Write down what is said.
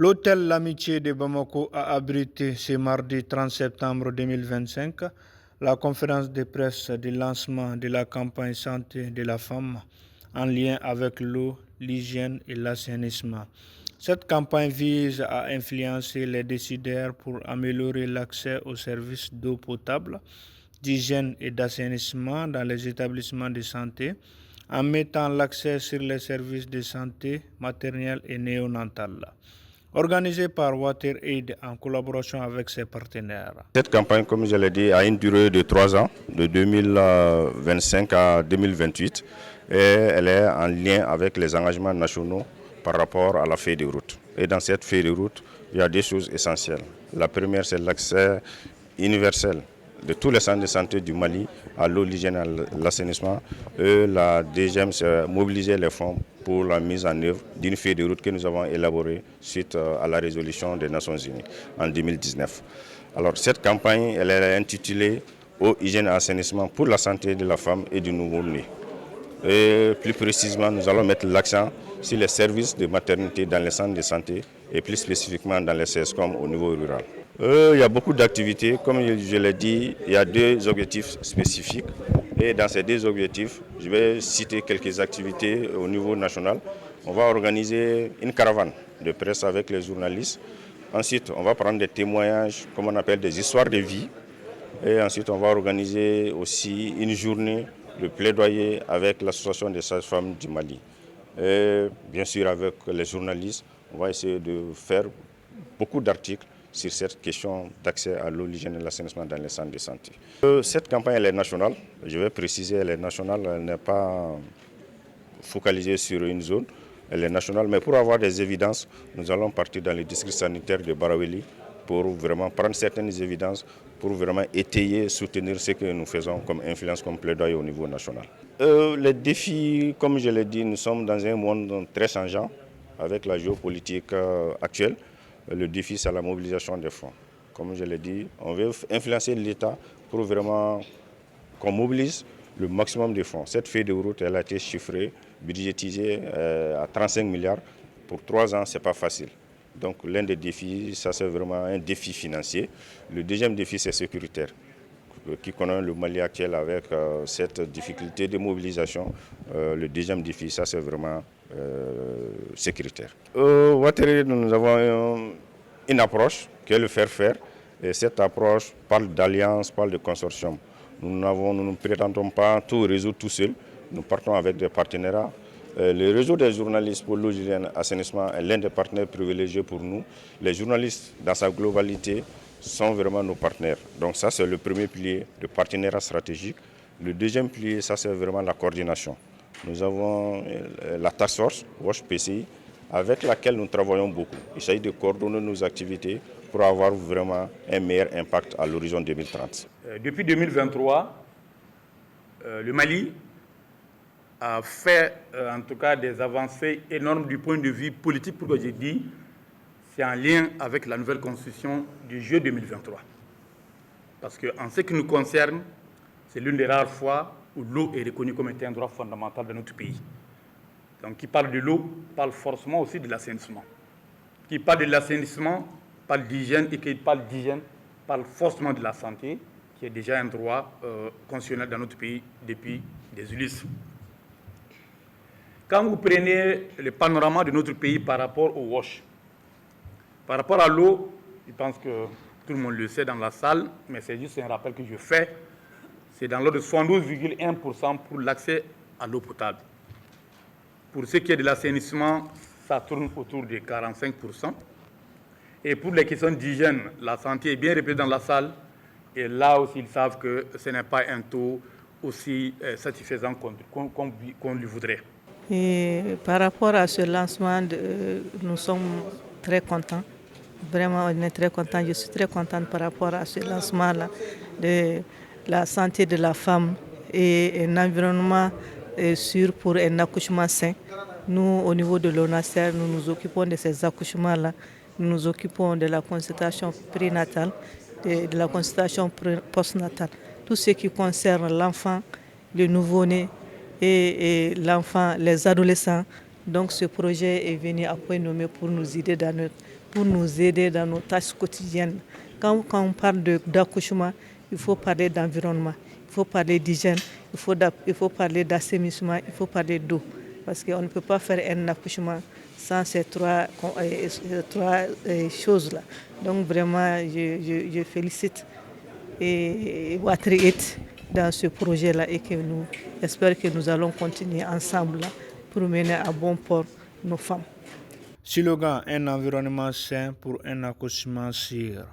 L'hôtel L'Amitié de Bamako a abrité ce mardi 30 septembre 2025 la conférence de presse de lancement de la campagne santé de la femme en lien avec l'eau, l'hygiène et l'assainissement. Cette campagne vise à influencer les décideurs pour améliorer l'accès aux services d'eau potable, d'hygiène et d'assainissement dans les établissements de santé, en mettant l'accès sur les services de santé maternelle et néonatale. Organisée par WaterAid en collaboration avec ses partenaires. Cette campagne, comme je l'ai dit, a une durée de 3 ans, de 2025 à 2028, et elle est en lien avec les engagements nationaux par rapport à la feuille de route. Et dans cette feuille de route, il y a des choses essentielles. La première, c'est l'accès universel de tous les centres de santé du Mali à l'eau, l'hygiène et l'assainissement. Et la deuxième, c'est mobiliser les fonds pour la mise en œuvre d'une feuille de route que nous avons élaborée suite à la résolution des Nations Unies en 2019. Alors cette campagne, elle est intitulée « Eau, hygiène et assainissement pour la santé de la femme et du nouveau-né ». Et plus précisément, nous allons mettre l'accent sur les services de maternité dans les centres de santé et plus spécifiquement dans les CSCOM au niveau rural. Il y a beaucoup d'activités, comme je l'ai dit, il y a 2 objectifs spécifiques. Et dans ces 2 objectifs, je vais citer quelques activités au niveau national. On va organiser une caravane de presse avec les journalistes. Ensuite, on va prendre des témoignages, comme on appelle des histoires de vie. Et ensuite, on va organiser aussi une journée de plaidoyer avec l'association des sages-femmes du Mali. Et bien sûr, avec les journalistes, on va essayer de faire beaucoup d'articles sur cette question d'accès à l'eau, l'hygiène et l'assainissement dans les centres de santé. Cette campagne, elle est nationale. Je vais préciser, elle est nationale, elle n'est pas focalisée sur une zone. Elle est nationale, mais pour avoir des évidences, nous allons partir dans les districts sanitaires de Baraweli pour vraiment prendre certaines évidences, pour vraiment étayer, soutenir ce que nous faisons comme influence, comme plaidoyer au niveau national. Les défis, comme je l'ai dit, nous sommes dans un monde très changeant avec la géopolitique actuelle. Le défi, c'est la mobilisation des fonds. Comme je l'ai dit, on veut influencer l'État pour vraiment qu'on mobilise le maximum de fonds. Cette feuille de route, elle a été chiffrée, budgétisée à 35 milliards. Pour 3 ans, ce n'est pas facile. Donc l'un des défis, ça c'est vraiment un défi financier. Le deuxième défi, c'est sécuritaire, qui connaît le Mali actuel avec cette difficulté de mobilisation. Le deuxième défi, ça c'est vraiment sécuritaire. Au WaterAid, nous avons une approche qui est le faire-faire. Et cette approche parle d'alliance, parle de consortium. Nous ne prétendons pas tout résoudre tout seul. Nous partons avec des partenariats. Le réseau des journalistes pour l'eau, l'hygiène et l'assainissement est l'un des partenaires privilégiés pour nous. Les journalistes, dans sa globalité, sont vraiment nos partenaires. Donc ça, c'est le premier pilier de partenariat stratégique. Le deuxième pilier, ça, c'est vraiment la coordination. Nous avons la task force, WASH PCI, avec laquelle nous travaillons beaucoup. Il s'agit de coordonner nos activités pour avoir vraiment un meilleur impact à l'horizon 2030. Depuis 2023, le Mali a fait en tout cas des avancées énormes du point de vue politique. Pourquoi j'ai dit, c'est en lien avec la nouvelle constitution du juillet 2023. Parce qu'en ce qui nous concerne, c'est l'une des rares fois où l'eau est reconnue comme étant un droit fondamental de notre pays. Donc qui parle de l'eau parle forcément aussi de l'assainissement. Qui parle de l'assainissement parle d'hygiène, et qui parle d'hygiène parle forcément de la santé, qui est déjà un droit constitutionnel dans notre pays depuis des Ulysses. Quand vous prenez le panorama de notre pays par rapport au WASH, par rapport à l'eau, je pense que tout le monde le sait dans la salle, mais c'est juste un rappel que je fais, c'est dans l'ordre de 72,1% pour l'accès à l'eau potable. Pour ce qui est de l'assainissement, ça tourne autour de 45%. Et pour les questions d'hygiène, la santé est bien représentée dans la salle. Et là aussi, ils savent que ce n'est pas un taux aussi satisfaisant qu'on lui voudrait. Et par rapport à ce lancement, nous sommes très contents. Vraiment, on est très contents. Je suis très contente par rapport à ce lancement-là de la santé de la femme et un environnement sûr pour un accouchement sain. Nous, au niveau de l'ONASER, nous nous occupons de ces accouchements-là. Nous nous occupons de la consultation prénatale, de la consultation postnatale. Tout ce qui concerne l'enfant, le nouveau-né et l'enfant, les adolescents. Donc ce projet est venu à point nommé pour nous aider dans notre pour nous aider dans nos tâches quotidiennes. Quand on parle d'accouchement, il faut parler d'environnement, il faut parler d'hygiène, il faut parler d'assainissement, il faut parler d'eau. Parce qu'on ne peut pas faire un accouchement sans ces trois choses-là. Donc vraiment, je félicite Water8 dans ce projet-là et que j'espère que nous allons continuer ensemble là, pour mener à bon port nos femmes. Slogan: un environnement sain pour un accouchement sûr.